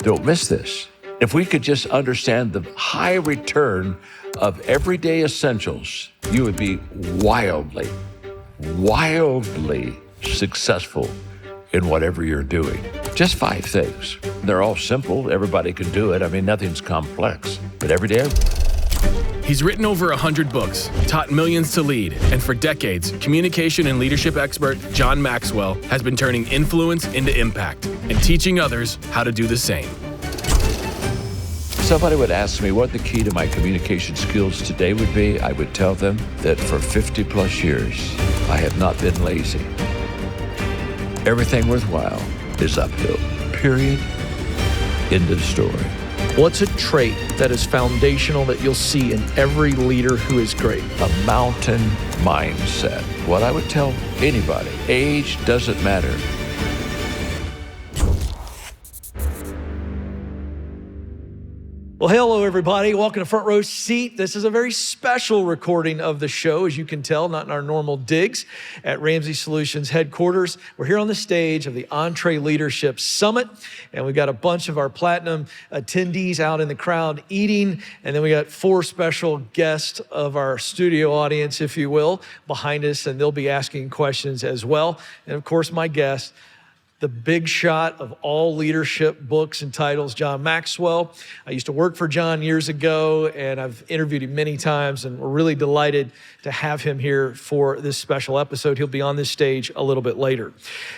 Don't miss this. If we could just understand the high return of everyday essentials, you would be wildly successful in whatever you're doing. Just 5 things. They're all simple. Everybody can do it. I mean, nothing's complex. But every day, He's written over 100 books, taught millions to lead, and for decades, communication and leadership expert John Maxwell has been turning influence into impact and teaching others how to do the same. somebody would ask me what the key to my communication skills today would be, I would tell them that for 50 plus years, I have not been lazy. Everything worthwhile is uphill. Period. End of story. What's a trait that is foundational that you'll see in every leader who is great? A mountain mindset. What I would tell anybody, age doesn't matter. Well, hello, everybody. Welcome to Front Row Seat. This is a very special recording of the show, as you can tell, not in our normal digs at Ramsey Solutions headquarters. We're here on the stage of the Entree Leadership Summit, and we've got a bunch of our platinum attendees out in the crowd eating, and then we got 4 special guests of our studio audience, if you will, behind us, and they'll be asking questions as well. And of course, my guest, the big shot of all leadership books and titles, John Maxwell. I used to work for John years ago, and I've interviewed him many times, and we're really delighted to have him here for this special episode. He'll be on this stage a little bit later.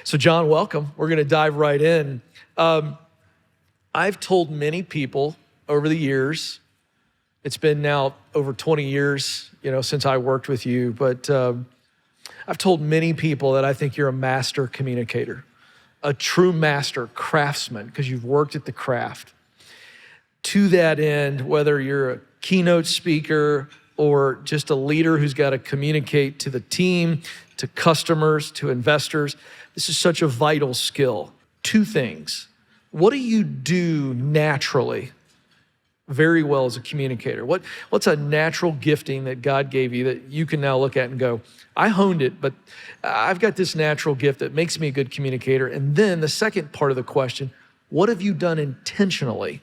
So John, welcome. We're gonna dive right in. I've told many people over the years, it's been now over 20 years, since I worked with you, but I've told many people that I think you're a master communicator. A true master craftsman, because you've worked at the craft. To that end, whether you're a keynote speaker or just a leader who's got to communicate to the team, to customers, to investors, this is such a vital skill. 2 things. What do you do naturally very well as a communicator? What's a natural gifting that God gave you that you can now look at and go, I honed it, but I've got this natural gift that makes me a good communicator. And then the second part of the question, what have you done intentionally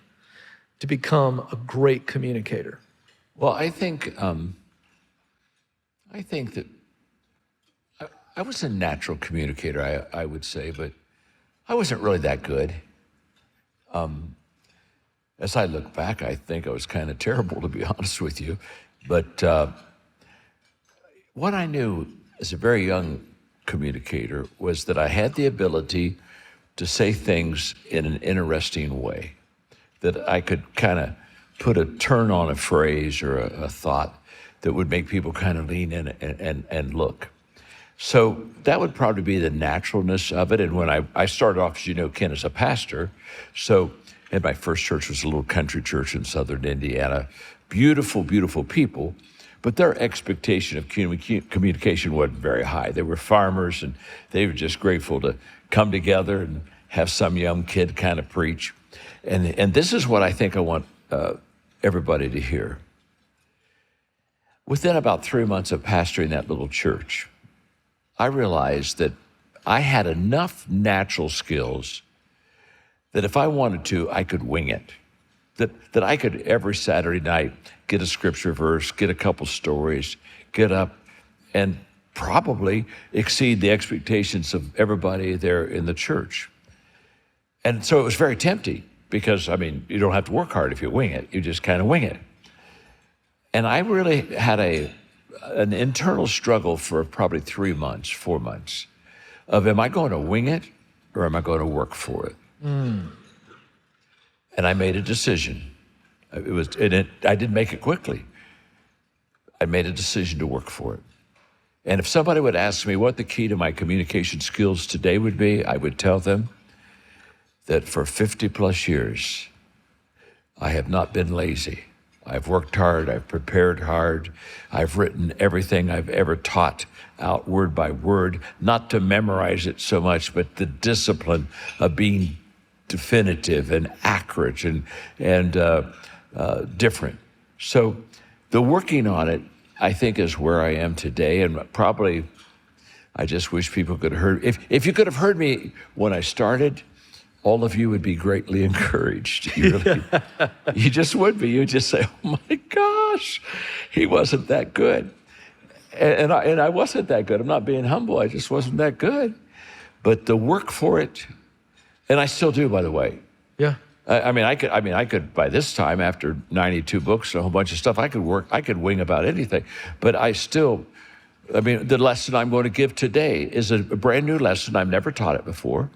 to become a great communicator? Well, I think that I was a natural communicator, I would say, but I wasn't really that good. As I look back, I think I was kind of terrible, to be honest with you. But what I knew as a very young communicator was that I had the ability to say things in an interesting way, that I could kind of put a turn on a phrase or a thought that would make people kind of lean in and look. So that would probably be the naturalness of it. And when I started off, as you know, Ken, as a pastor, and my first church was a little country church in southern Indiana. Beautiful, beautiful people, but their expectation of communication wasn't very high. They were farmers, and they were just grateful to come together and have some young kid kind of preach. And this is what I think I want everybody to hear. Within about 3 months of pastoring that little church, I realized that I had enough natural skills that if I wanted to, I could wing it. That I could every Saturday night get a scripture verse, get a couple stories, get up and probably exceed the expectations of everybody there in the church. And so it was very tempting because, you don't have to work hard if you wing it. You just kind of wing it. And I really had an internal struggle for probably 3 months, 4 months of, am I going to wing it or am I going to work for it? And I made a decision. I didn't make it quickly. I made a decision to work for it. And if somebody would ask me what the key to my communication skills today would be, I would tell them that for 50 plus years, I have not been lazy. I've worked hard, I've prepared hard, I've written everything I've ever taught out word by word, not to memorize it so much, but the discipline of being definitive and accurate and different. So the working on it, I think, is where I am today. And probably, I just wish people could have heard. If you could have heard me when I started, all of you would be greatly encouraged. You really, you just would be. You would just say, oh my gosh, he wasn't that good. And I wasn't that good. I'm not being humble. I just wasn't that good. But the work for it, and I still do, by the way. Yeah. I could by this time, after 92 books and a whole bunch of stuff, I could wing about anything. But the lesson I'm going to give today is a brand new lesson. I've never taught it before.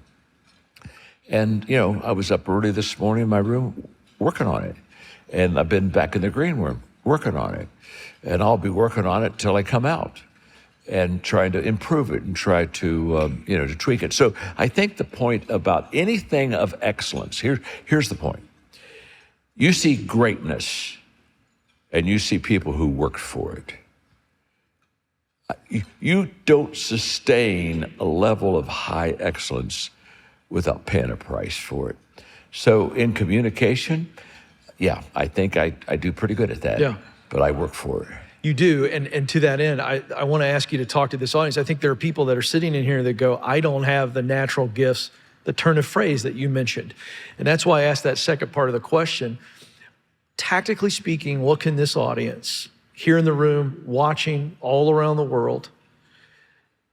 And, I was up early this morning in my room working on it. And I've been back in the green room working on it. And I'll be working on it till I come out and trying to improve it and try to, to tweak it. So I think the point about anything of excellence, here's the point. You see greatness and you see people who worked for it. You don't sustain a level of high excellence without paying a price for it. So in communication, yeah, I think I do pretty good at that. Yeah. But I work for it. You do, and to that end, I want to ask you to talk to this audience. I think there are people that are sitting in here that go, I don't have the natural gifts, the turn of phrase that you mentioned. And that's why I asked that second part of the question. Tactically speaking, what can this audience here in the room, watching all around the world,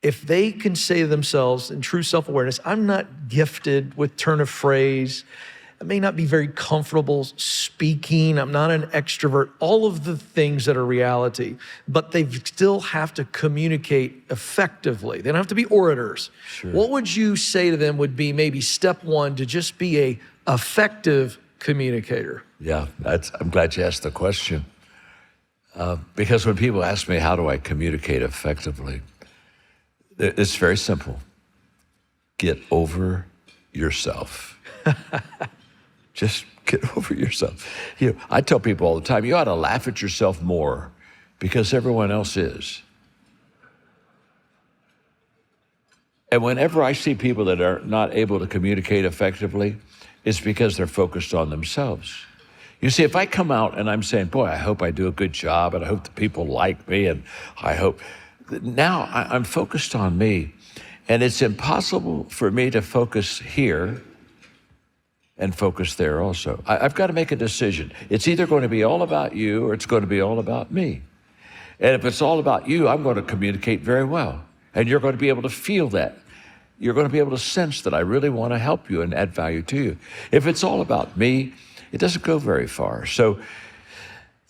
if they can say to themselves in true self-awareness, I'm not gifted with turn of phrase, I may not be very comfortable speaking, I'm not an extrovert, all of the things that are reality, but they still have to communicate effectively. They don't have to be orators. Sure. What would you say to them would be maybe step one to just be a effective communicator? Yeah, I'm glad you asked the question. Because when people ask me, how do I communicate effectively? It's very simple. Get over yourself. Just get over yourself. I tell people all the time, you ought to laugh at yourself more because everyone else is. And whenever I see people that are not able to communicate effectively, it's because they're focused on themselves. You see, if I come out and I'm saying, boy, I hope I do a good job and I hope the people like me and I hope, now I'm focused on me. And it's impossible for me to focus here and focus there also. I've got to make a decision. It's either going to be all about you or it's going to be all about me. And if it's all about you, I'm going to communicate very well. And you're going to be able to feel that. You're going to be able to sense that I really want to help you and add value to you. If it's all about me, it doesn't go very far. So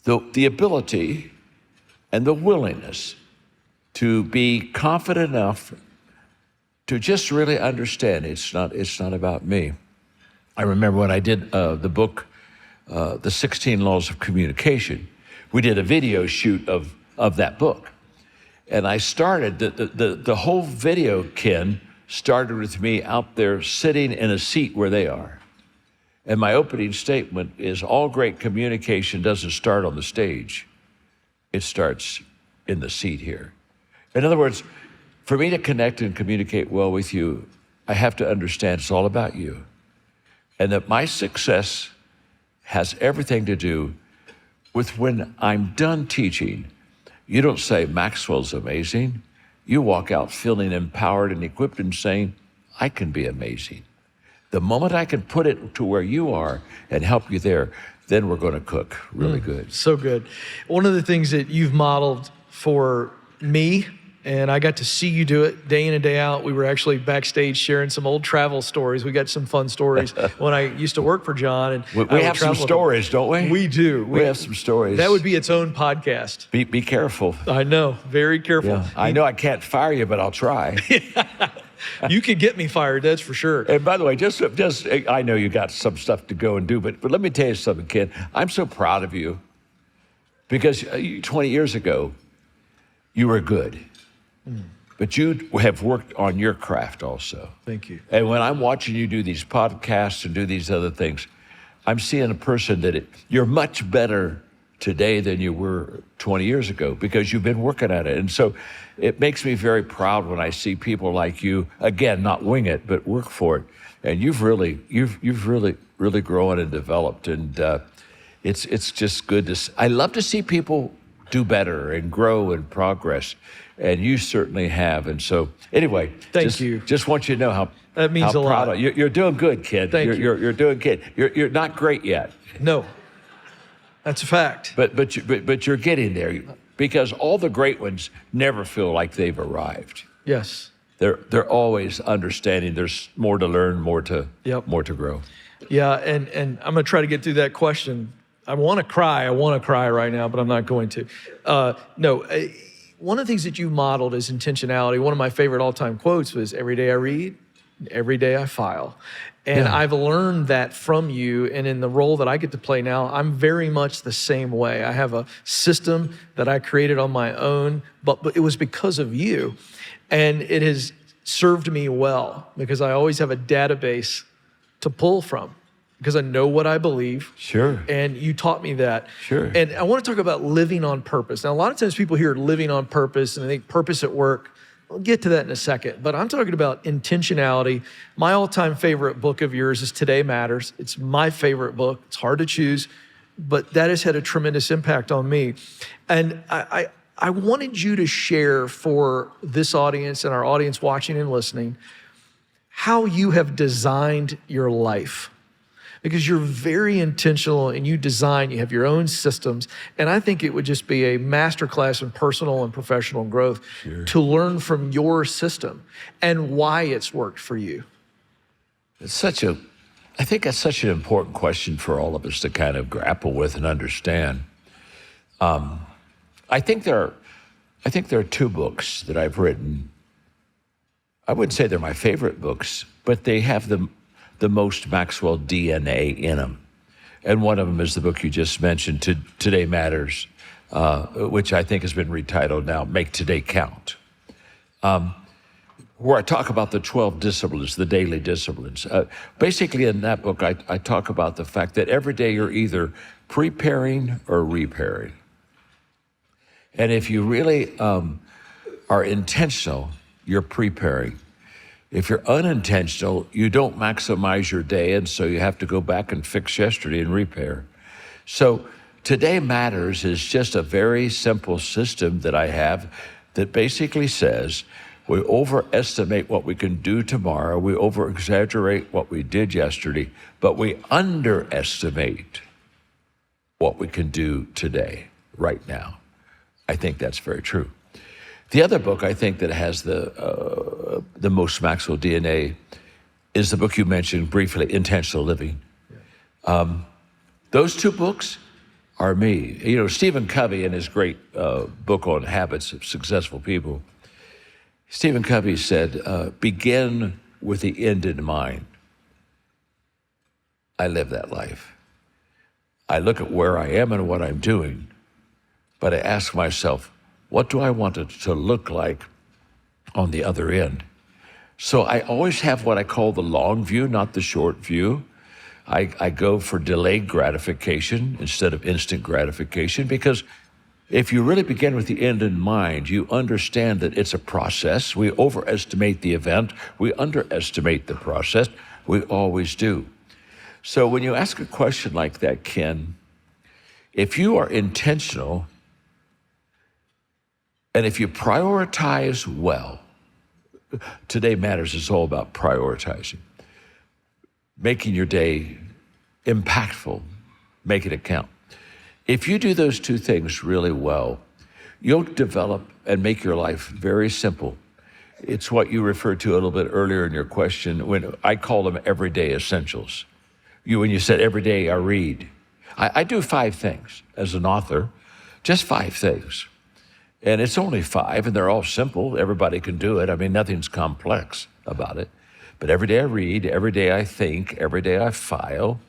the ability and the willingness to be confident enough to just really understand it's not about me. I remember when I did the book, The 16 Laws of Communication, we did a video shoot of that book. And I started, the whole video, Ken, started with me out there sitting in a seat where they are. And my opening statement is, all great communication doesn't start on the stage. It starts in the seat here. In other words, for me to connect and communicate well with you, I have to understand it's all about you. And that my success has everything to do with when I'm done teaching, you don't say, Maxwell's amazing. You walk out feeling empowered and equipped and saying, I can be amazing. The moment I can put it to where you are and help you there, then we're going to cook really good. So good. One of the things that you've modeled for me, and I got to see you do it day in and day out. We were actually backstage sharing some old travel stories. We got some fun stories when I used to work for John. And we have some stories, don't we? We do. We have some stories. That would be its own podcast. Be careful. I know, very careful. Yeah. I know I can't fire you, but I'll try. You could get me fired, that's for sure. And by the way, just I know you got some stuff to go and do, but let me tell you something, kid. I'm so proud of you because 20 years ago, you were good. But you have worked on your craft also. Thank you. And when I'm watching you do these podcasts and do these other things, I'm seeing a person that you're much better today than you were 20 years ago because you've been working at it. And so it makes me very proud when I see people like you, again, not wing it, but work for it. And you've really grown and developed. And it's just good to see. I love to see people do better and grow and progress And you certainly have. And so, anyway, Thank you. Just want you to know how That means how a proud lot. of you. You're doing good, kid. You're doing good. You're not great yet. No, that's a fact. But you're getting there, because all the great ones never feel like they've arrived. Yes. They're always understanding there's more to learn, more to grow. Yeah, and I'm going to try to get through that question. I want to cry right now, but I'm not going to. One of the things that you modeled is intentionality. One of my favorite all-time quotes was, "Every day I read, every day I file." And Yeah. I've learned that from you, and in the role that I get to play now, I'm very much the same way. I have a system that I created on my own, but it was because of you. And it has served me well, because I always have a database to pull from, because I know what I believe. Sure. And you taught me that. Sure. And I want to talk about living on purpose. Now, a lot of times people hear living on purpose and they think purpose at work. We'll get to that in a second, but I'm talking about intentionality. My all-time favorite book of yours is Today Matters. It's my favorite book. It's hard to choose, but that has had a tremendous impact on me. And I wanted you to share for this audience and our audience watching and listening how you have designed your life. Because you're very intentional and you have your own systems. And I think it would just be a masterclass in personal and professional growth to learn from your system and why it's worked for you. I think that's such an important question for all of us to kind of grapple with and understand. I think there are two books that I've written. I wouldn't say they're my favorite books, but they have the most Maxwell DNA in them. And one of them is the book you just mentioned, Today Matters, which I think has been retitled now, Make Today Count, where I talk about the 12 disciplines, the daily disciplines. Basically in that book, I talk about the fact that every day you're either preparing or repairing. And if you really are intentional, you're preparing. If you're unintentional, you don't maximize your day, and so you have to go back and fix yesterday and repair. So Today Matters is just a very simple system that I have that basically says we overestimate what we can do tomorrow, we over-exaggerate what we did yesterday, but we underestimate what we can do today, right now. I think that's very true. The other book I think that has the most Maxwell DNA is the book you mentioned briefly, Intentional Living. Those two books are me. You know, Stephen Covey, in his great book on habits of successful people, Stephen Covey said, begin with the end in mind. I live that life. I look at where I am and what I'm doing, but I ask myself, what do I want it to look like on the other end? So I always have what I call the long view, not the short view. I go for delayed gratification instead of instant gratification, because if you really begin with the end in mind, you understand that it's a process. We overestimate the event. We underestimate the process. We always do. So when you ask a question like that, Ken, if you are intentional, and if you prioritize well, Today Matters is all about prioritizing, making your day impactful, making it count. If you do those two things really well, you'll develop and make your life very simple. It's what you referred to a little bit earlier in your question, when I call them everyday essentials. When you said every day I read, I do 5 things as an author, just 5 things. And it's only 5, and they're all simple. Everybody can do it. I mean, nothing's complex about it. But every day I read, every day I think, every day I file,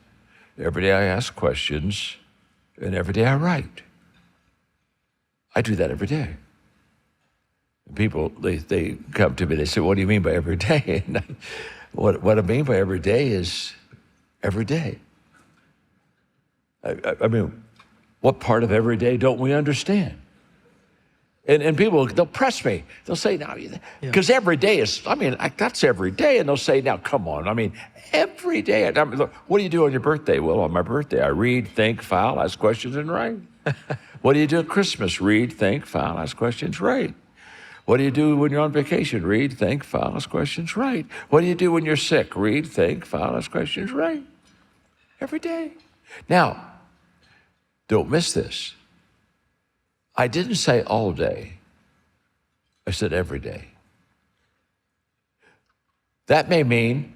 every day I ask questions, and every day I write. I do that every day. People, they come to me, they say, what do you mean by every day? And what I mean by every day is every day. I mean, what part of every day don't we understand? And people, they'll press me. They'll say, now, because every day is, that's every day. And they'll say, now, come on. Every day. Look, what do you do on your birthday? Well, on my birthday, I read, think, file, ask questions, and write. What do you do at Christmas? Read, think, file, ask questions, write. What do you do when you're on vacation? Read, think, file, ask questions, write. What do you do when you're sick? Read, think, file, ask questions, write. Every day. Now, don't miss this. I didn't say all day. I said every day. That may mean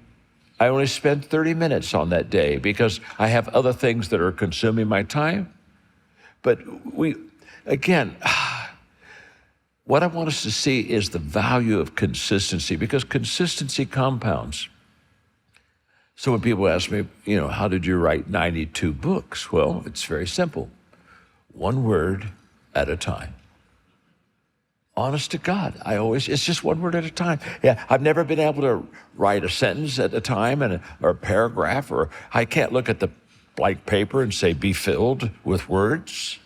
I only spend 30 minutes on that day because I have other things that are consuming my time. But again, what I want us to see is the value of consistency, because consistency compounds. So when people ask me, how did you write 92 books? Well, it's very simple. One word at a time. Honest to God, it's just one word at a time. Yeah, I've never been able to write a sentence at a time or a paragraph, or I can't look at the blank paper and say, be filled with words.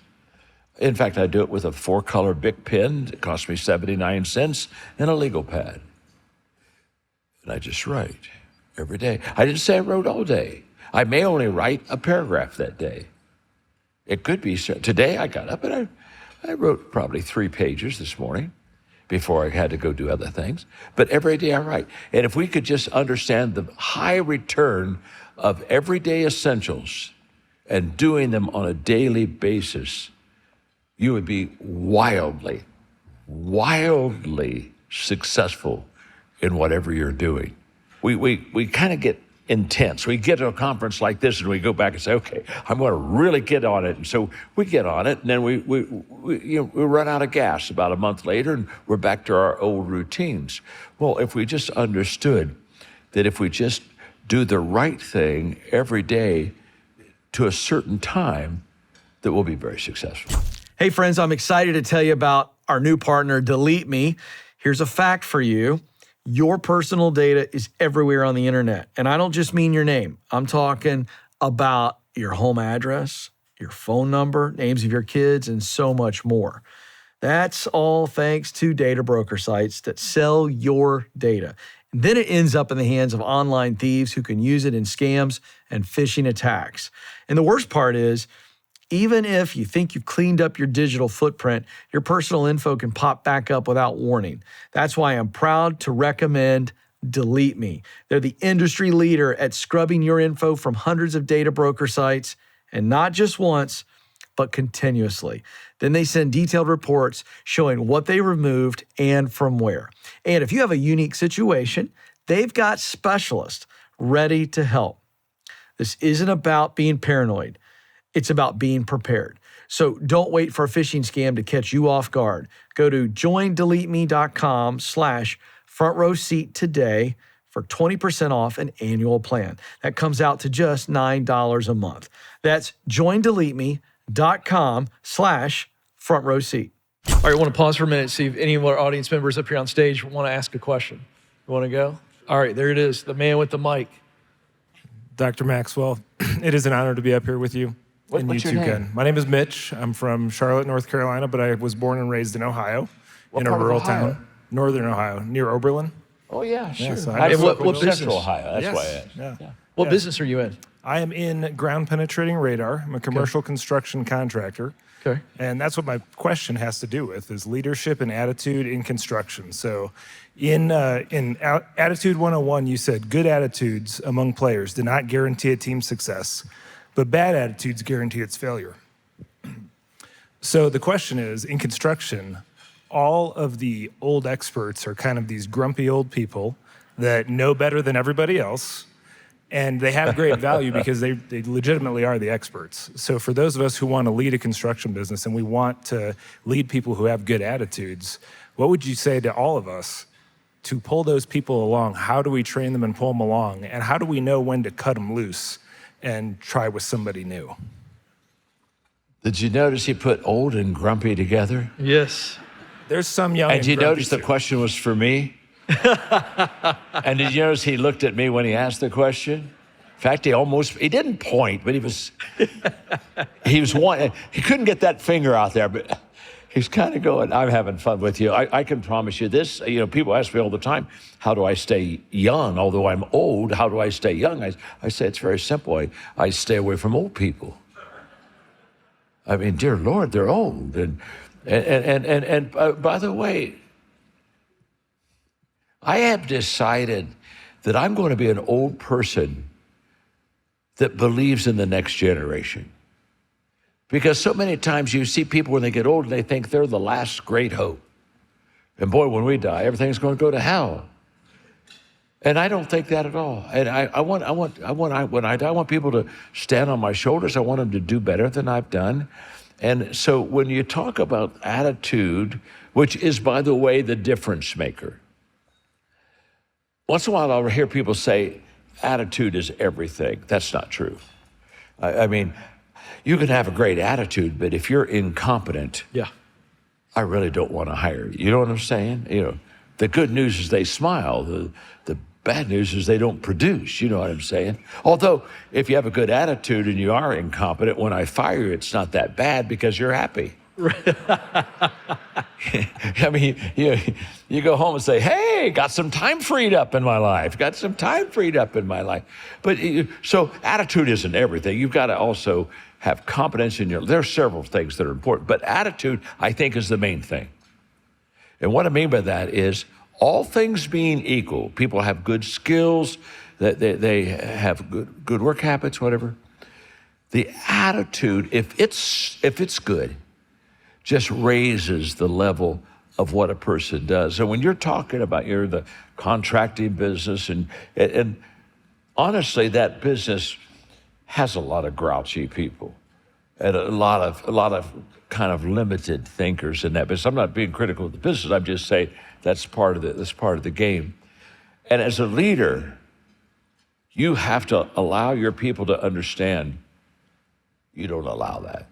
In fact, I do it with a 4-color Bic pen. It cost me 79 cents and a legal pad. And I just write every day. I didn't say I wrote all day. I may only write a paragraph that day. It could be, today I got up and I wrote probably 3 pages this morning before I had to go do other things. But every day I write. And if we could just understand the high return of everyday essentials and doing them on a daily basis, you would be wildly, wildly successful in whatever you're doing. We kind of get intense. We get to a conference like this and we go back and say, okay, I'm going to really get on it. And so we get on it, and then we run out of gas about a month later, and we're back to our old routines. Well, if we just understood that if we just do the right thing every day to a certain time, that we'll be very successful. Hey friends, I'm excited to tell you about our new partner, Delete Me. Here's a fact for you. Your personal data is everywhere on the internet. And I don't just mean your name. I'm talking about your home address, your phone number, names of your kids, and so much more. That's all thanks to data broker sites that sell your data. And then it ends up in the hands of online thieves who can use it in scams and phishing attacks. And the worst part is, even if you think you've cleaned up your digital footprint, your personal info can pop back up without warning. That's why I'm proud to recommend Delete Me. They're the industry leader at scrubbing your info from hundreds of data broker sites, and not just once, but continuously. Then they send detailed reports showing what they removed and from where. And if you have a unique situation, they've got specialists ready to help. This isn't about being paranoid. It's about being prepared. So don't wait for a phishing scam to catch you off guard. Go to joindeleteme.com/frontrowseat today for 20% off an annual plan. That comes out to just $9 a month. That's joindeleteme.com/frontrowseat. All right, I want to pause for a minute, see if any of our audience members up here on stage want to ask a question. You want to go? All right, there it is, the man with the mic. Dr. Maxwell, it is an honor to be up here with you. What's your name? Ken. My name is Mitch. I'm from Charlotte, North Carolina, but I was born and raised in Ohio, What in a part of rural Ohio? town, northern Ohio, near Oberlin. Oh, yeah, sure. so I I have what Central business? Ohio, that's Yes, why I asked. yeah. What Yeah. business are you in? I am in ground penetrating radar. I'm a commercial construction contractor. Okay. And that's what my question has to do with, is leadership and attitude in construction. So in Attitude 101, you said good attitudes among players do not guarantee a team's success, but bad attitudes guarantee its failure. So the question is, in construction, all of the old experts are kind of these grumpy old people that know better than everybody else, and they have great value because they legitimately are the experts. So for those of us who want to lead a construction business and we want to lead people who have good attitudes, what would you say to all of us to pull those people along? How do we train them and pull them along? And how do we know when to cut them loose and try with somebody new? Did you notice he put old and grumpy together? Yes. There's some young And did you grumpy notice the too. question was for me? And did you notice he looked at me when he asked the question? In fact, he didn't point, but he was he couldn't get that finger out there, but he's kind of going, I'm having fun with you. I can promise you this. People ask me all the time, how do I stay young? Although I'm old, how do I stay young? I say it's very simple. I stay away from old people. I mean, dear Lord, they're old. And by the way, I have decided that I'm going to be an old person that believes in the next generation. Because so many times you see people when they get old and they think they're the last great hope. And boy, when we die, everything's going to go to hell. And I don't think that at all. And when I die, I want people to stand on my shoulders. I want them to do better than I've done. And so when you talk about attitude, which is, by the way, the difference maker, once in a while I'll hear people say, attitude is everything. That's not true. I mean, you can have a great attitude, but if you're incompetent, Yeah. I really don't want to hire you. You know what I'm saying? You know, the good news is they smile. The bad news is they don't produce. You know what I'm saying? Although, if you have a good attitude and you are incompetent, when I fire you, it's not that bad because you're happy. I mean, you go home and say, hey, got some time freed up in my life. Got some time freed up in my life. But so attitude isn't everything. You've got to also have competence in there are several things that are important, but attitude, I think, is the main thing. And what I mean by that is, all things being equal, people have good skills, they have good work habits, whatever. The attitude, if it's good, just raises the level of what a person does. And when you're talking about you're the contracting business, and honestly, that business has a lot of grouchy people and a lot of kind of limited thinkers in that business. I'm not being critical of the business. I'm just saying that's part of the game. And as a leader, you have to allow your people to understand you don't allow that.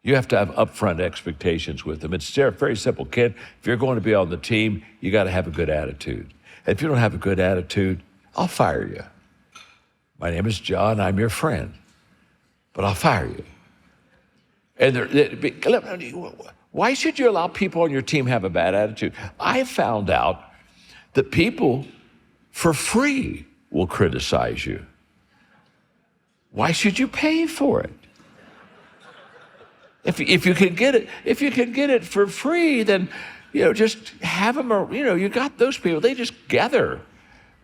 You have to have upfront expectations with them. It's very simple, kid. If you're going to be on the team, you got to have a good attitude. And if you don't have a good attitude, I'll fire you. My name is John. I'm your friend. But I'll fire you. And why should you allow people on your team have a bad attitude? I found out that people for free will criticize you. Why should you pay for it? If you can get it for free, then just have them. You got those people. They just gather,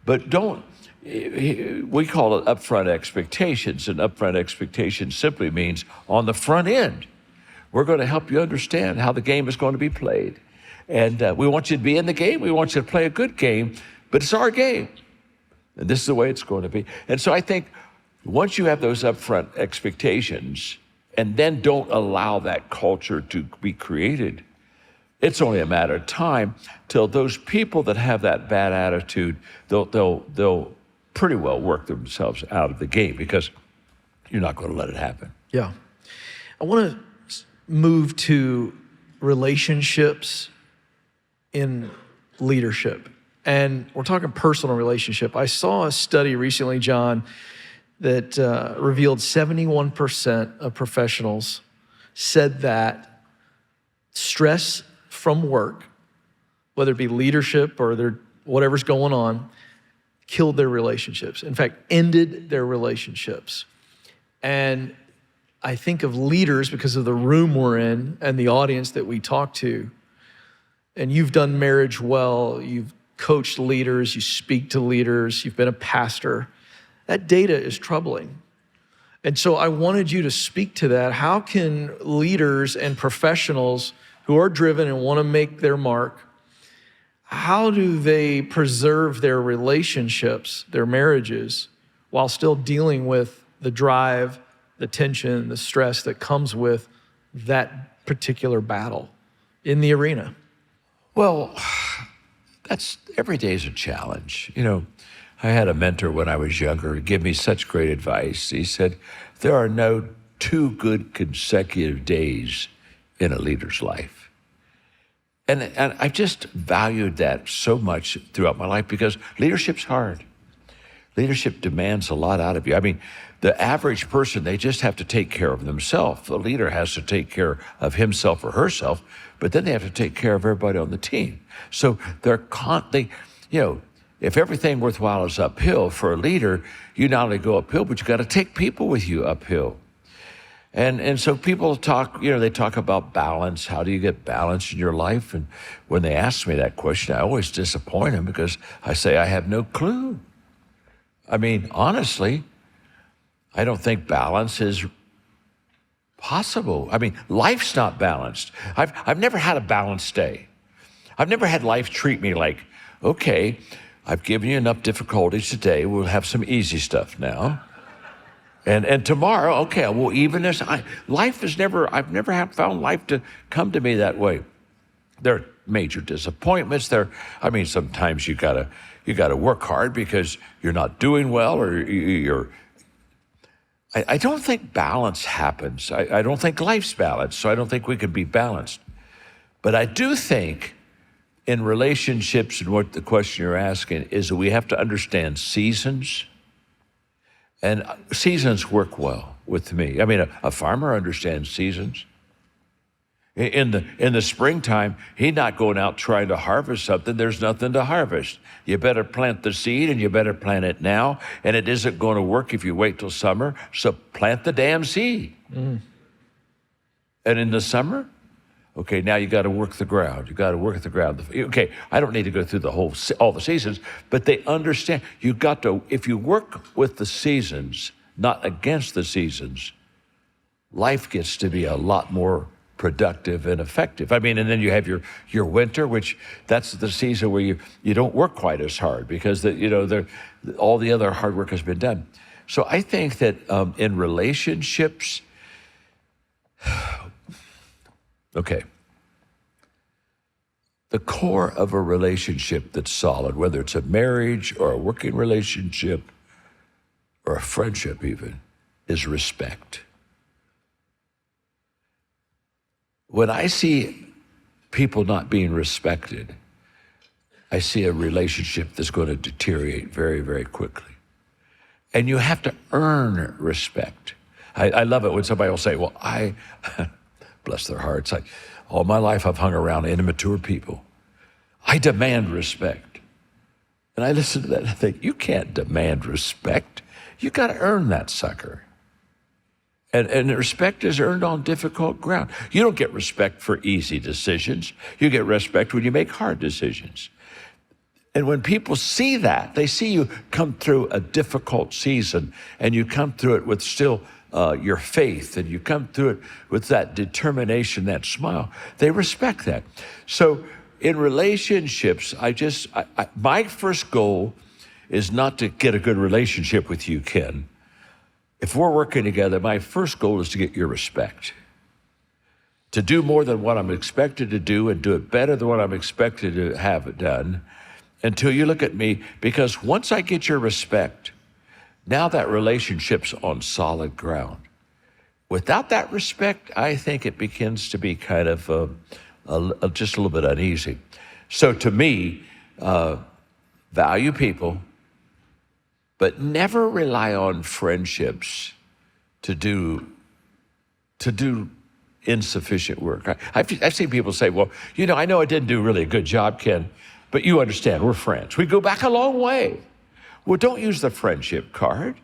but don't. We call it upfront expectations, and upfront expectations simply means on the front end, we're going to help you understand how the game is going to be played. And we want you to be in the game. We want you to play a good game, but it's our game. And this is the way it's going to be. And so I think once you have those upfront expectations and then don't allow that culture to be created, it's only a matter of time till those people that have that bad attitude, they'll pretty well work themselves out of the game because you're not going to let it happen. Yeah. I want to move to relationships in leadership. And we're talking personal relationship. I saw a study recently, John, that revealed 71% of professionals said that stress from work, whether it be leadership or whatever's going on, killed their relationships. In fact, ended their relationships. And I think of leaders because of the room we're in and the audience that we talk to. And you've done marriage well, you've coached leaders, you speak to leaders, you've been a pastor. That data is troubling. And so I wanted you to speak to that. How can leaders and professionals who are driven and want to make their mark, how do they preserve their relationships, their marriages, while still dealing with the drive, the tension, the stress that comes with that particular battle in the arena? Well, every day is a challenge. I had a mentor when I was younger give me such great advice. He said, there are no 2 good consecutive days in a leader's life. And I've just valued that so much throughout my life because leadership's hard. Leadership demands a lot out of you. I mean, the average person, they just have to take care of themselves. The leader has to take care of himself or herself, but then they have to take care of everybody on the team. So they're constantly, if everything worthwhile is uphill for a leader, you not only go uphill, but you got to take people with you uphill. And so people talk, they talk about balance. How do you get balance in your life? And when they ask me that question, I always disappoint them because I say, I have no clue. I mean, honestly, I don't think balance is possible. I mean, life's not balanced. I've never had a balanced day. I've never had life treat me like, okay, I've given you enough difficulties today. We'll have some easy stuff now. And tomorrow, okay, we'll even this. I've never found life to come to me that way. There are major disappointments. Sometimes you gotta work hard because you're not doing well, or you're. I don't think balance happens. I don't think life's balanced, so I don't think we can be balanced. But I do think in relationships, and what the question you're asking is that we have to understand seasons. And seasons work well with me. I mean, a farmer understands seasons. In the springtime, he's not going out trying to harvest something. There's nothing to harvest. You better plant the seed, and you better plant it now. And it isn't going to work if you wait till summer. So plant the damn seed. And in the summer, okay, now you got to work the ground. You got to work the ground. Okay, I don't need to go through all the seasons, but they understand. You got to, if you work with the seasons, not against the seasons, life gets to be a lot more productive and effective. I mean, and then you have your winter, which that's the season where you don't work quite as hard because all the other hard work has been done. So I think that in relationships. Okay. The core of a relationship that's solid, whether it's a marriage or a working relationship or a friendship even, is respect. When I see people not being respected, I see a relationship that's going to deteriorate very, very quickly. And you have to earn respect. I love it when somebody will say, well, bless their hearts. All my life I've hung around immature people. I demand respect. And I listen to that and I think, you can't demand respect. You got to earn that sucker. And respect is earned on difficult ground. You don't get respect for easy decisions. You get respect when you make hard decisions. And when people see that, they see you come through a difficult season and you come through it with still your faith, and you come through it with that determination, that smile, they respect that. So in relationships, my first goal is not to get a good relationship with you, Ken. If we're working together, my first goal is to get your respect. To do more than what I'm expected to do and do it better than what I'm expected to have it done until you look at me, because once I get your respect, now that relationship's on solid ground. Without that respect, I think it begins to be kind of just a little bit uneasy. So to me, value people, but never rely on friendships to do insufficient work. I've seen people say, well, I know I didn't do really a good job, Ken, but you understand, we're friends. We go back a long way. Well, don't use the friendship card.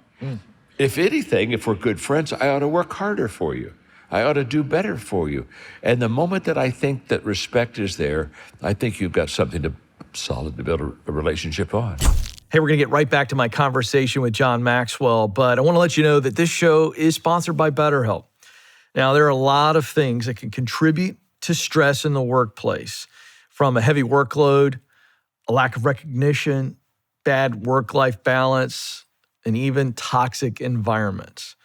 If anything, if we're good friends, I ought to work harder for you. I ought to do better for you. And the moment that I think that respect is there, I think you've got something solid to build a relationship on. Hey, we're going to get right back to my conversation with John Maxwell, but I want to let you know that this show is sponsored by BetterHelp. Now, there are a lot of things that can contribute to stress in the workplace, from a heavy workload, a lack of recognition, bad work-life balance, and even toxic environments.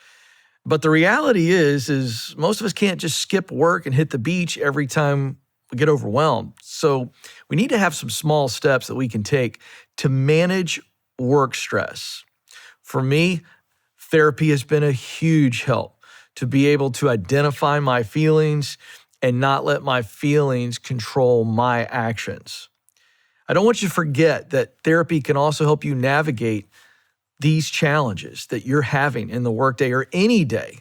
But the reality is most of us can't just skip work and hit the beach every time we get overwhelmed. So we need to have some small steps that we can take to manage work stress. For me, therapy has been a huge help to be able to identify my feelings and not let my feelings control my actions. I don't want you to forget that therapy can also help you navigate these challenges that you're having in the workday or any day.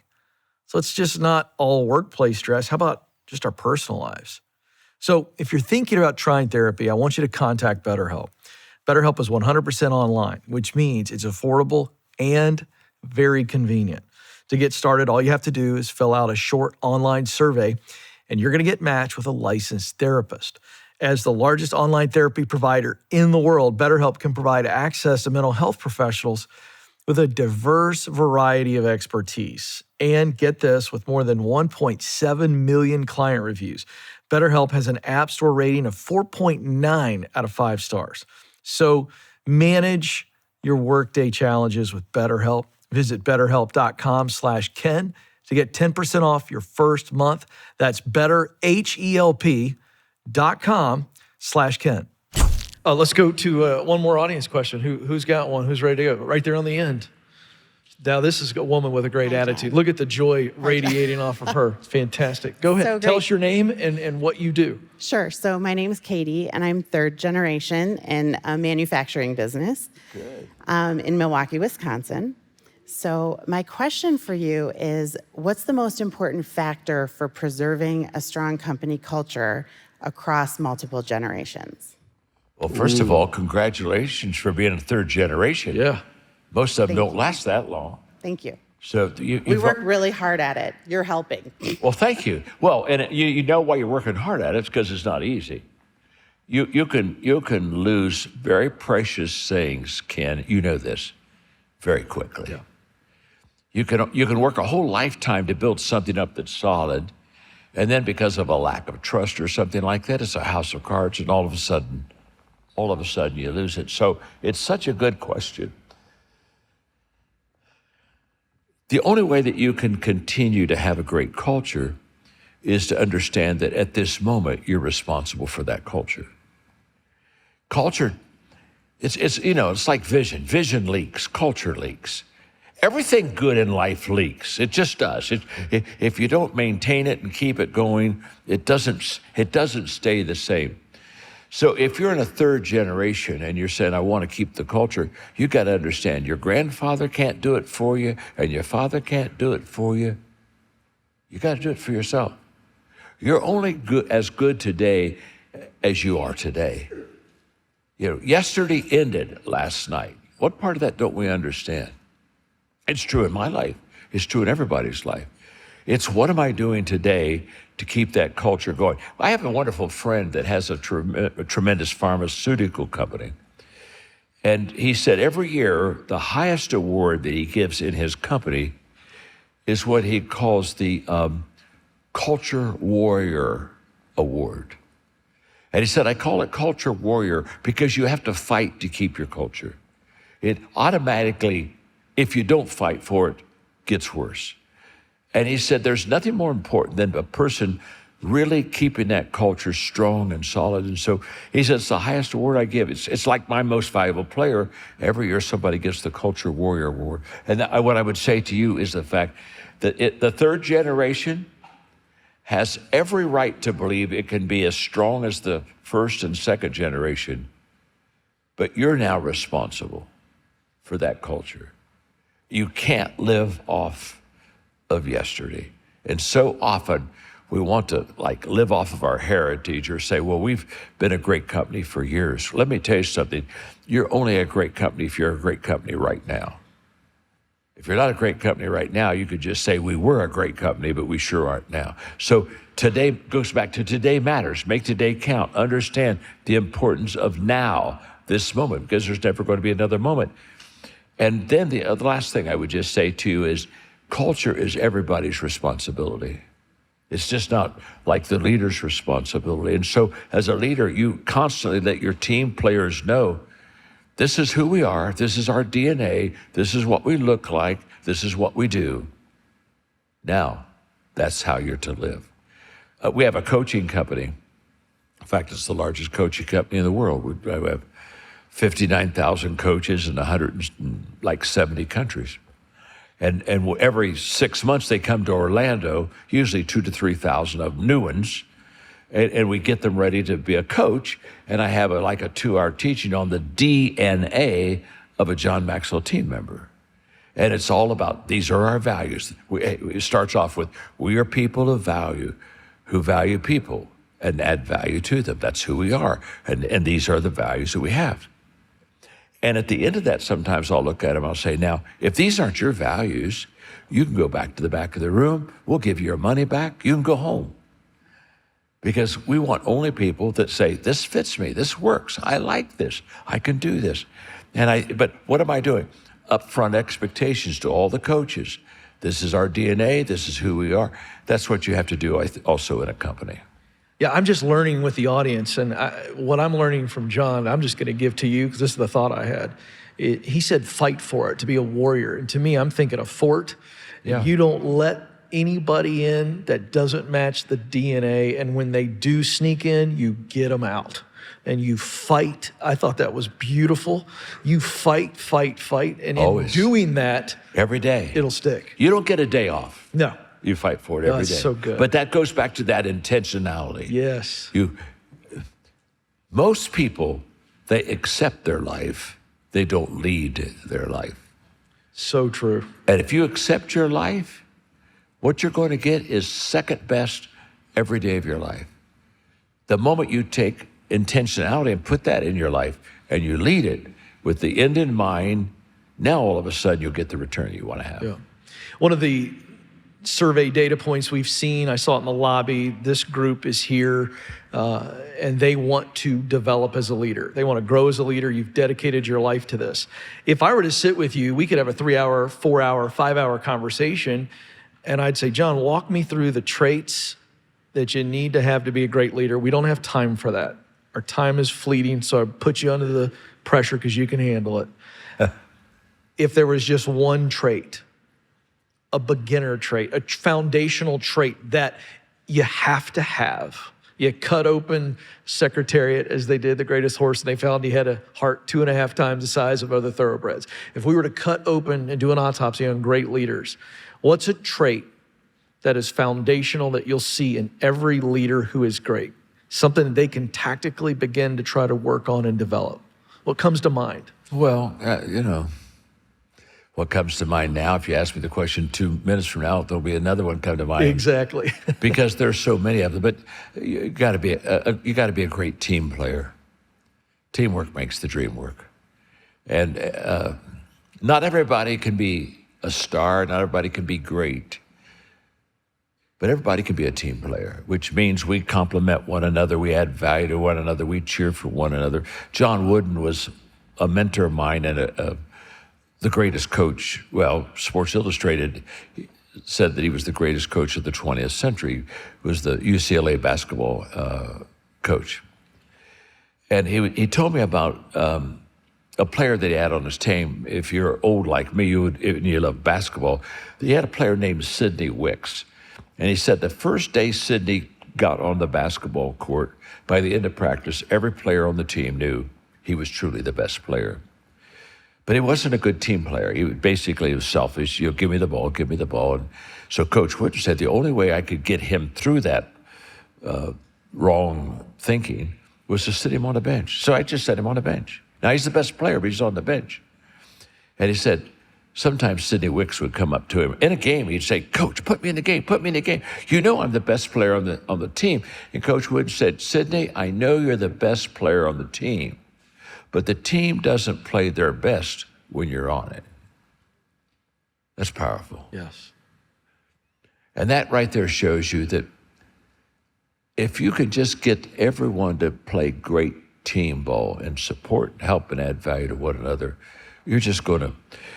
So it's just not all workplace stress. How about just our personal lives? So if you're thinking about trying therapy, I want you to contact BetterHelp. BetterHelp is 100% online, which means it's affordable and very convenient. To get started, all you have to do is fill out a short online survey, and you're going to get matched with a licensed therapist. As the largest online therapy provider in the world, BetterHelp can provide access to mental health professionals with a diverse variety of expertise. And get this, with more than 1.7 million client reviews, BetterHelp has an App Store rating of 4.9 out of 5 stars. So manage your workday challenges with BetterHelp. Visit betterhelp.com/Ken to get 10% off your first month. That's betterhelp.com/Ken. Let's go to one more audience question. Who's got one? Who's ready to go? Right there on the end. Now, this is a woman with a great attitude. Look at the joy radiating off of her. It's fantastic. Go ahead. Tell us your name and what you do. Sure. So my name is Katie, and I'm third generation in a manufacturing business in Milwaukee, Wisconsin. So my question for you is, what's the most important factor for preserving a strong company culture across multiple generations? Well, first of all, congratulations for being a third generation. Yeah. Most of them don't last that long. Thank you. So we work really hard at it. You're helping. Well, thank you. Well, and you know why you're working hard at it. It's because it's not easy. You can lose very precious things, Ken. You know this, very quickly. Yeah. You can work a whole lifetime to build something up that's solid, and then because of a lack of trust or something like that, it's a house of cards, and all of a sudden you lose it. So it's such a good question. The only way that you can continue to have a great culture is to understand that at this moment, you're responsible for that culture. Culture, it's like vision. Vision leaks, culture leaks. Everything good in life leaks. It just does. If you don't maintain it and keep it going, it doesn't stay the same. So if you're in a third generation and you're saying, I want to keep the culture, you got to understand your grandfather can't do it for you and your father can't do it for you. You got to do it for yourself. You're only as good today as you are today. Yesterday ended last night. What part of that don't we understand? It's true in my life. It's true in everybody's life. It's what am I doing today to keep that culture going? I have a wonderful friend that has a tremendous pharmaceutical company. And he said every year, the highest award that he gives in his company is what he calls the Culture Warrior Award. And he said, I call it Culture Warrior because you have to fight to keep your culture. It automatically, if you don't fight for it, gets worse. And he said, there's nothing more important than a person really keeping that culture strong and solid. And so he said, it's the highest award I give. It's like my most valuable player. Every year somebody gets the Culture Warrior Award. And what I would say to you is the fact that the third generation has every right to believe it can be as strong as the first and second generation. But you're now responsible for that culture. You can't live off of yesterday. And so often we want to live off of our heritage or say, well, we've been a great company for years. Let me tell you something. You're only a great company if you're a great company right now. If you're not a great company right now, you could just say we were a great company, but we sure aren't now. So today goes back to today matters. Make today count. Understand the importance of now, this moment, because there's never going to be another moment. And then the last thing I would just say to you is culture is everybody's responsibility. It's just not like the leader's responsibility. And so as a leader, you constantly let your team players know, this is who we are, this is our DNA, this is what we look like, this is what we do. Now, that's how you're to live. We have a coaching company. In fact, it's the largest coaching company in the world. We have 59,000 coaches in 170 countries. And every 6 months they come to Orlando, usually 2,000 to 3,000 of new ones, and we get them ready to be a coach. And I have a 2-hour teaching on the DNA of a John Maxwell team member. And it's all about, these are our values. It starts off with, we are people of value who value people and add value to them. That's who we are. And these are the values that we have. And at the end of that, sometimes I'll look at them, I'll say, now, if these aren't your values, You can go back to the back of the room. We'll give you your money back. You can go home. Because we want only people that say, this fits me, this works, I like this, I can do this. But what am I doing? Upfront expectations to all the coaches. This is our DNA, this is who we are. That's what you have to do also in a company. Yeah, I'm just learning with the audience, and what I'm learning from John, I'm just going to give to you, because this is the thought I had. He said, fight for it, to be a warrior. And to me, I'm thinking a fort. Yeah. You don't let anybody in that doesn't match the DNA, and when they do sneak in, you get them out. And you fight. I thought that was beautiful. You fight, fight, fight. And Always. in doing that, Every day. it'll stick. You don't get a day off. No. You fight for it every day. That's so good. But that goes back to that intentionality. Yes. Most people, they accept their life. They don't lead their life. So true. And if you accept your life, what you're going to get is second best every day of your life. The moment you take intentionality and put that in your life and you lead it with the end in mind, now all of a sudden you'll get the return you want to have. Yeah. One of the survey data points we've seen, I saw it in the lobby, this group is here and they want to develop as a leader. They want to grow as a leader. You've dedicated your life to this. If I were to sit with you, we could have a 3-hour, 4-hour, 5-hour conversation, and I'd say, John, walk me through the traits that you need to have be a great leader. We don't have time for that. Our time is fleeting, so I put you under the pressure because you can handle it. If there was just one trait, a beginner trait, a foundational trait that you have to have. You cut open Secretariat as they did The Greatest Horse, and they found he had a heart 2.5 times the size of other thoroughbreds. If we were to cut open and do an autopsy on great leaders, what's a trait that is foundational that you'll see in every leader who is great? Something that they can tactically begin to try to work on and develop. What comes to mind? Well, what comes to mind now, if you ask me the question 2 minutes from now, there'll be another one come to mind. Exactly. Because there's so many of them. But you got to be a great team player. Teamwork makes the dream work. And not everybody can be a star. Not everybody can be great. But everybody can be a team player, which means we complement one another. We add value to one another. We cheer for one another. John Wooden was a mentor of mine and the greatest coach. Well, Sports Illustrated said that he was the greatest coach of the 20th century. He was the UCLA basketball coach. And he told me about a player that he had on his team. If you're old like me, and you love basketball, he had a player named Sidney Wicks. And he said the first day Sidney got on the basketball court, by the end of practice, every player on the team knew he was truly the best player. But he wasn't a good team player. He was selfish. Give me the ball, give me the ball. And so Coach Wood said the only way I could get him through that wrong thinking was to sit him on the bench. So I just set him on the bench. Now he's the best player, but he's on the bench. And he said, sometimes Sidney Wicks would come up to him in a game. He'd say, Coach, put me in the game, put me in the game. You know I'm the best player on the team. And Coach Wood said, Sidney, I know you're the best player on the team, but the team doesn't play their best when you're on it. That's powerful. Yes. And that right there shows you that if you can just get everyone to play great team ball and support, help, and add value to one another, you're just going to,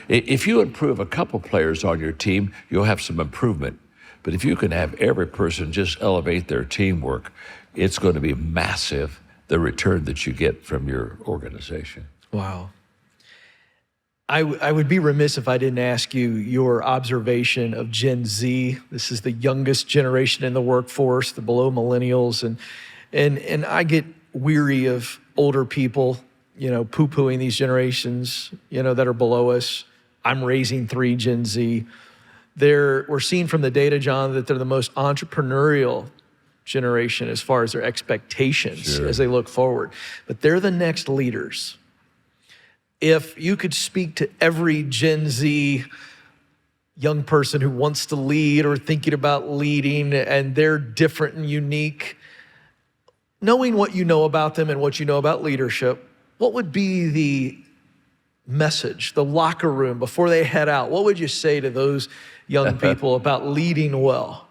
if you improve a couple players on your team, you'll have some improvement. But if you can have every person just elevate their teamwork, it's going to be massive, the return that you get from your organization. Wow. I would be remiss if I didn't ask you your observation of Gen Z. This is the youngest generation in the workforce, the below millennials. And I get weary of older people, poo-pooing these generations, that are below us. I'm raising 3 Gen Z. We're seeing from the data, John, that they're the most entrepreneurial generation as far as their expectations as they look forward. But they're the next leaders. If you could speak to every Gen Z young person who wants to lead or thinking about leading, and they're different and unique, knowing what you know about them and what you know about leadership, what would be the message, the locker room before they head out, what would you say to those young people about leading well?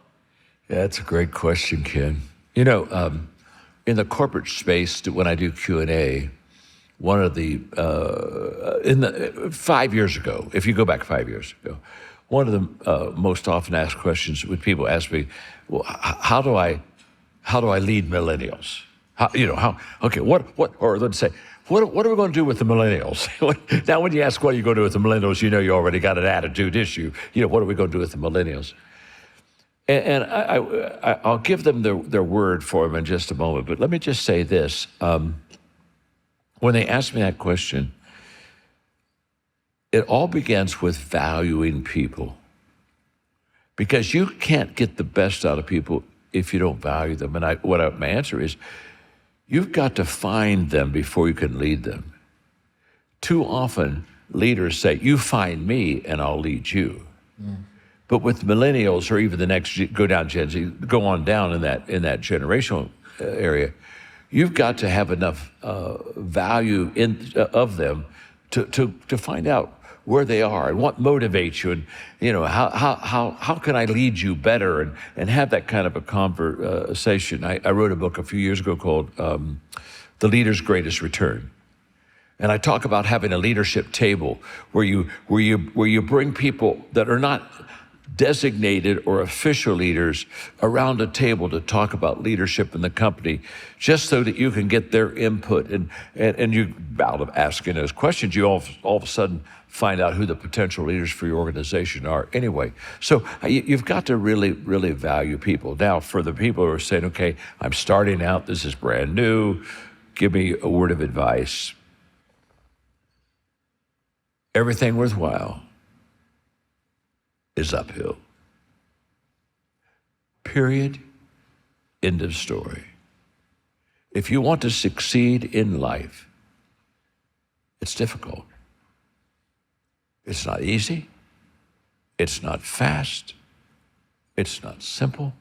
Yeah, that's a great question, Ken. You know, in the corporate space, when I do Q&A, one of the 5 years ago, if you go back 5 years ago, one of the most often asked questions when people ask me, well, how do I lead millennials? Or let's say, what are we going to do with the millennials? Now, when you ask what are you going to do with the millennials, you know you already got an attitude issue. You know, what are we going to do with the millennials? And I'll give them their word for them in just a moment. But let me just say this. When they ask me that question, it all begins with valuing people. Because you can't get the best out of people if you don't value them. And my answer is, you've got to find them before you can lead them. Too often, leaders say, you find me and I'll lead you. But with millennials, or even the next, go down Gen Z, go on down in that generational area, you've got to have enough value of them to find out where they are and what motivates you, and you know how can I lead you better, and have that kind of a conversation. I wrote a book a few years ago called The Leader's Greatest Return. And I talk about having a leadership table where you bring people that are not designated or official leaders around a table to talk about leadership in the company, just so that you can get their input. And you, out of asking those questions, you all of a sudden find out who the potential leaders for your organization are anyway. So you've got to really, really value people. Now, for the people who are saying, okay, I'm starting out, this is brand new, give me a word of advice. Everything worthwhile is uphill. Period. End of story. If you want to succeed in life, it's difficult. It's not easy. It's not fast. It's not simple.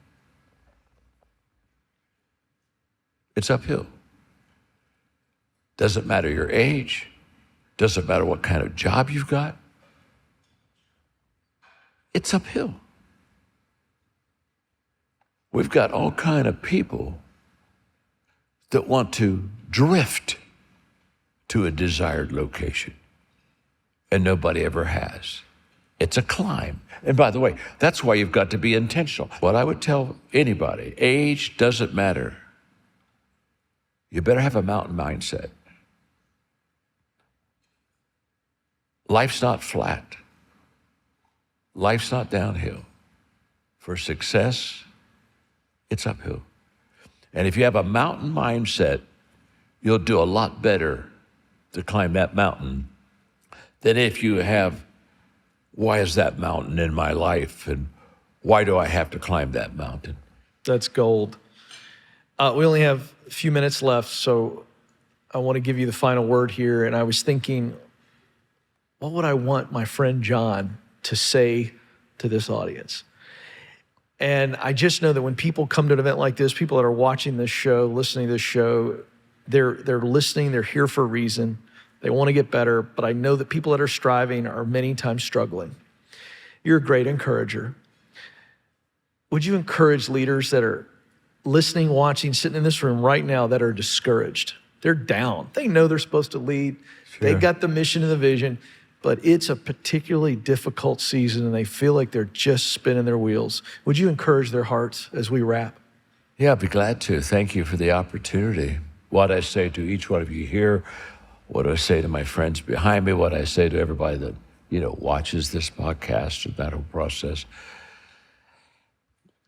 It's uphill. Doesn't matter your age. Doesn't matter what kind of job you've got. It's uphill. We've got all kind of people that want to drift to a desired location, and nobody ever has. It's a climb. And by the way, that's why you've got to be intentional. What I would tell anybody, age doesn't matter. You better have a mountain mindset. Life's not flat. Life's not downhill. For success, it's uphill. And if you have a mountain mindset, you'll do a lot better to climb that mountain than if you have, why is that mountain in my life? And why do I have to climb that mountain? That's gold. We only have a few minutes left, so I want to give you the final word here. And I was thinking, what would I want my friend John to say to this audience? And I just know that when people come to an event like this, people that are watching this show, listening to this show, they're listening, they're here for a reason. They want to get better, but I know that people that are striving are many times struggling. You're a great encourager. Would you encourage leaders that are listening, watching, sitting in this room right now that are discouraged? They're down. They know they're supposed to lead. Sure. They got the mission and the vision, but it's a particularly difficult season and they feel like they're just spinning their wheels. Would you encourage their hearts as we wrap? Yeah, I'd be glad to. Thank you for the opportunity. What I say to each one of you here, what I say to my friends behind me, what I say to everybody that, watches this podcast and that whole process,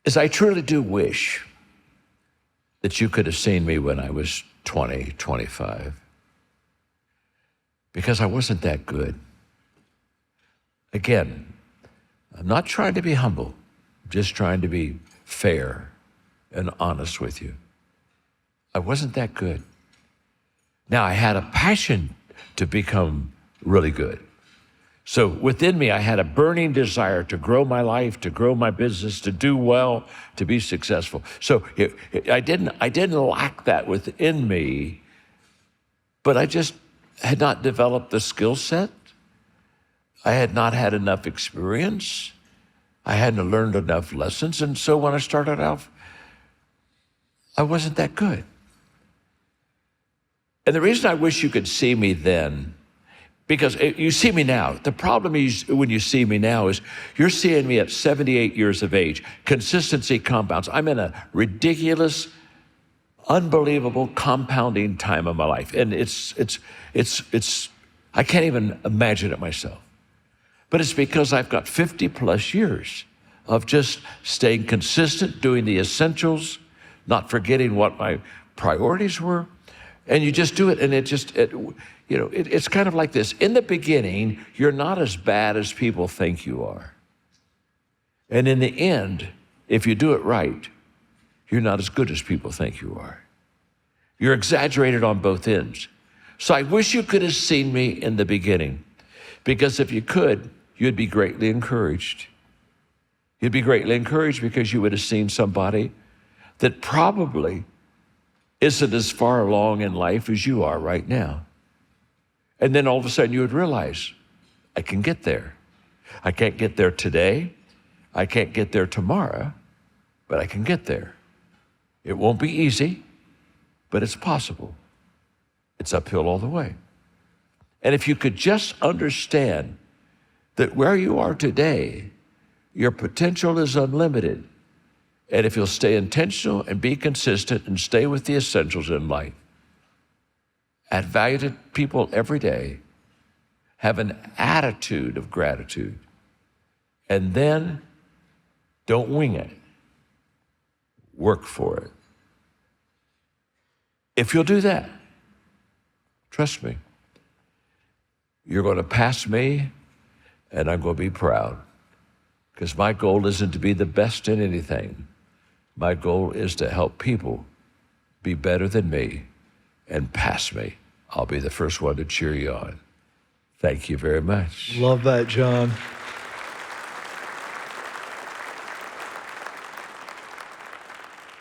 is I truly do wish that you could have seen me when I was 20, 25, because I wasn't that good. Again, I'm not trying to be humble, I'm just trying to be fair and honest with you. I wasn't that good. Now, I had a passion to become really good. So within me, I had a burning desire to grow my life, to grow my business, to do well, to be successful. So I didn't lack that within me, but I just had not developed the skill set I had not had enough experience. I hadn't learned enough lessons. And so when I started off, I wasn't that good. And the reason I wish you could see me then, because you see me now. The problem is when you see me now is you're seeing me at 78 years of age. Consistency compounds. I'm in a ridiculous, unbelievable compounding time of my life. And it's I can't even imagine it myself. But it's because I've got 50 plus years of just staying consistent, doing the essentials, not forgetting what my priorities were. And you just do it, and it's kind of like this. In the beginning, you're not as bad as people think you are. And in the end, if you do it right, you're not as good as people think you are. You're exaggerated on both ends. So I wish you could have seen me in the beginning, because if you could, you'd be greatly encouraged. You'd be greatly encouraged because you would have seen somebody that probably isn't as far along in life as you are right now. And then all of a sudden you would realize, I can get there. I can't get there today. I can't get there tomorrow, but I can get there. It won't be easy, but it's possible. It's uphill all the way. And if you could just understand that where you are today, your potential is unlimited. And if you'll stay intentional and be consistent and stay with the essentials in life, add value to people every day, have an attitude of gratitude, and then don't wing it. Work for it. If you'll do that, trust me, you're going to pass me, and I'm going to be proud. Because my goal isn't to be the best in anything. My goal is to help people be better than me and pass me. I'll be the first one to cheer you on. Thank you very much. Love that, John.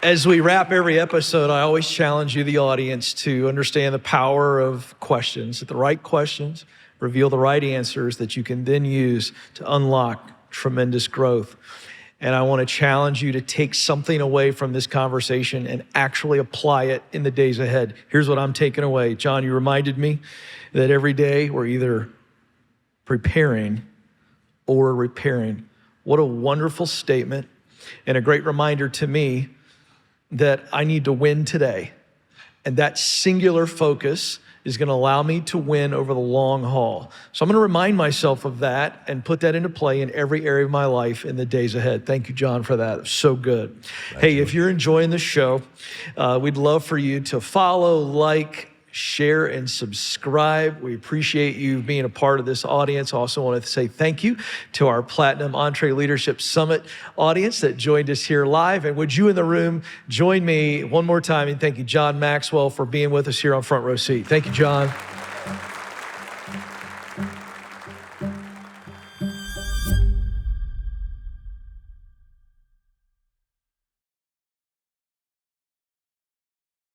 As we wrap every episode, I always challenge you, the audience, to understand the power of questions. The right questions reveal the right answers that you can then use to unlock tremendous growth. And I want to challenge you to take something away from this conversation and actually apply it in the days ahead. Here's what I'm taking away. John, you reminded me that every day we're either preparing or repairing. What a wonderful statement, and a great reminder to me that I need to win today. And that singular focus is going to allow me to win over the long haul. So I'm going to remind myself of that and put that into play in every area of my life in the days ahead. Thank you, John, for that. It was so good. Hey, if you're enjoying the show, we'd love for you to follow, like, share, and subscribe. We appreciate you being a part of this audience. Also want to say thank you to our Platinum Entree Leadership Summit audience that joined us here live. And would you in the room join me one more time and thank you, John Maxwell, for being with us here on Front Row Seat. Thank you, John.